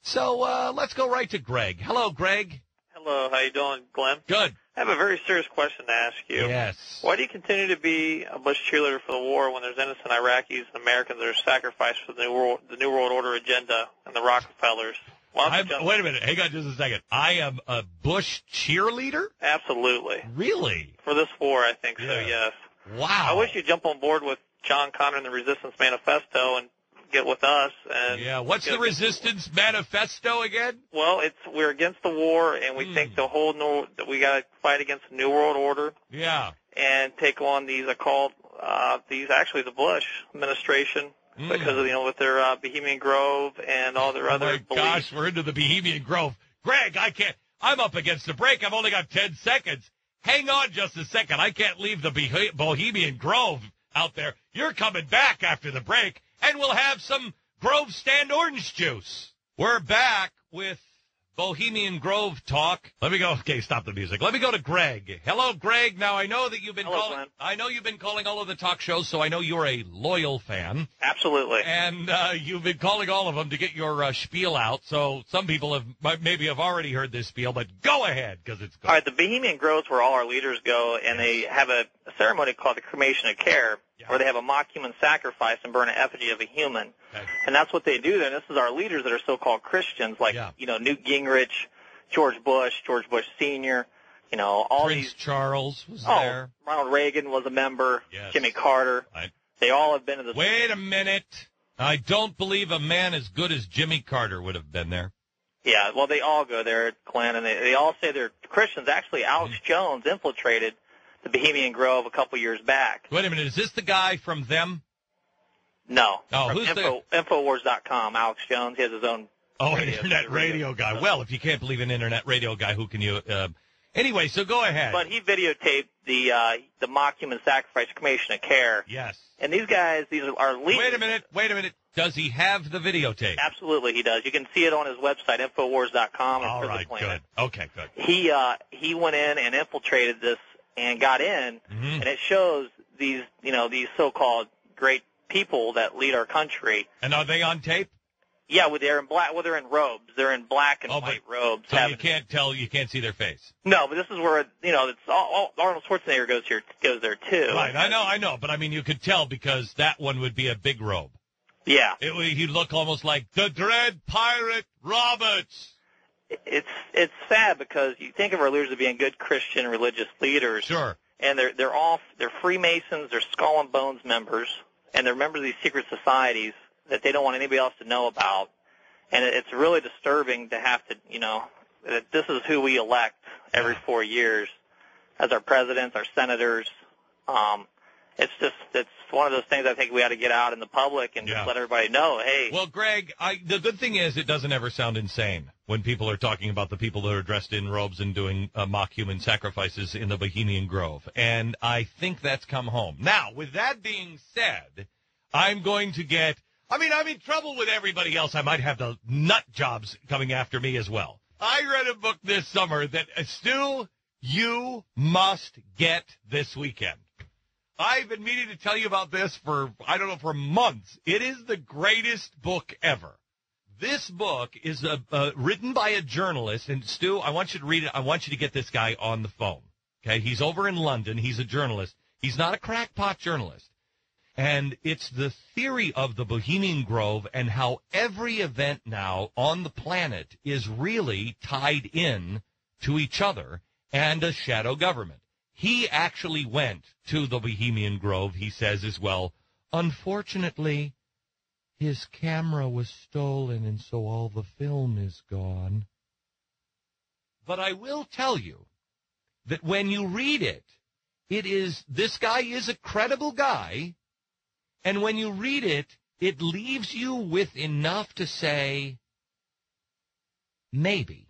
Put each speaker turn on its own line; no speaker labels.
So let's go right to Greg. Hello, Greg.
Hello, how you doing, Glenn?
Good.
I have a very serious question to ask you.
Yes.
Why do you continue to be a Bush cheerleader for the war when there's innocent Iraqis and Americans that are sacrificed for the New World Order agenda and the Rockefellers?
Wait a minute. Hang on just a second. I am a Bush cheerleader?
Absolutely.
Really?
For this war, I think so, yes.
Wow.
I wish you'd jump on board with John Connor and the Resistance Manifesto and get with us. And
what's the Resistance Manifesto again?
Well, we're against the war, and we think that we got to fight against the New World Order.
Yeah.
And take on these the Bush administration because of with their Bohemian Grove and all their other beliefs.
Gosh, we're into the Bohemian Grove. Greg, I can't. I'm up against the break. I've only got 10 seconds. Hang on just a second. I can't leave the Bohemian Grove out there. You're coming back after the break, and we'll have some Grove Stand orange juice. We're back with Bohemian Grove talk. Let me go. Okay, stop the music. Let me go to Greg. Hello, Greg. Now, I know that you've been calling all of the talk shows, so I know you're a loyal fan.
Absolutely.
And you've been calling all of them to get your spiel out. So some people have already heard this spiel, but go ahead because it's good.
All right, the Bohemian Grove is where all our leaders go, and they have a ceremony called the Cremation of Care, where they have a mock human sacrifice and burn an effigy of a human. Okay. And that's what they do there. And this is our leaders that are so-called Christians, like, Newt Gingrich, George Bush Sr., all
Prince
these.
Charles was there.
Ronald Reagan was a member.
Yes.
Jimmy Carter. They all have been to this.
Wait a minute. I don't believe a man as good as Jimmy Carter would have been there.
Yeah, well, they all go there, Glenn, and they all say they're Christians. Actually, Alex Jones infiltrated the Bohemian Grove a couple years back.
Wait a minute. Is this the guy from them?
No.
Oh, who's
Infowars.com, Alex Jones. He has his own
internet radio guy. Well, if you can't believe an internet radio guy, who can you? Anyway, so go ahead.
But he videotaped the mock human sacrifice, Cremation of Care.
Yes.
And these guys, these are our leaders.
Wait a minute. Does he have the videotape?
Absolutely, he does. You can see it on his website, Infowars.com.
All right, good. Okay, good.
He went in and infiltrated this and got in, and it shows these so-called great people that lead our country.
And are they on tape?
Yeah, they're in black. Well, they're in robes. They're in black and white robes.
So you can't tell. You can't see their face.
No, but this is where it's all Arnold Schwarzenegger goes there too.
Right, I know. But I mean, you could tell because that one would be a big robe.
Yeah,
he'd look almost like the Dread Pirate Roberts.
It's sad because you think of our leaders as being good Christian religious leaders.
Sure.
And they're Freemasons, they're Skull and Bones members, and they're members of these secret societies that they don't want anybody else to know about. And it's really disturbing to have to, that this is who we elect every 4 years as our presidents, our senators. It's one of those things I think we ought to get out in the public and just let everybody know, hey.
Well, Greg, the good thing is it doesn't ever sound insane when people are talking about the people that are dressed in robes and doing mock human sacrifices in the Bohemian Grove. And I think that's come home. Now, with that being said, I'm going to get... I'm in trouble with everybody else. I might have the nut jobs coming after me as well. I read a book this summer that, Stu, you must get this weekend. I've been meaning to tell you about this for months. It is the greatest book ever. This book is written by a journalist, and Stu, I want you to read it. I want you to get this guy on the phone. Okay, he's over in London. He's a journalist. He's not a crackpot journalist. And it's the theory of the Bohemian Grove and how every event now on the planet is really tied in to each other and a shadow government. He actually went to the Bohemian Grove, he says as well. Unfortunately, his camera was stolen, and so all the film is gone. But I will tell you that when you read it, this guy is a credible guy. And when you read it, it leaves you with enough to say, maybe.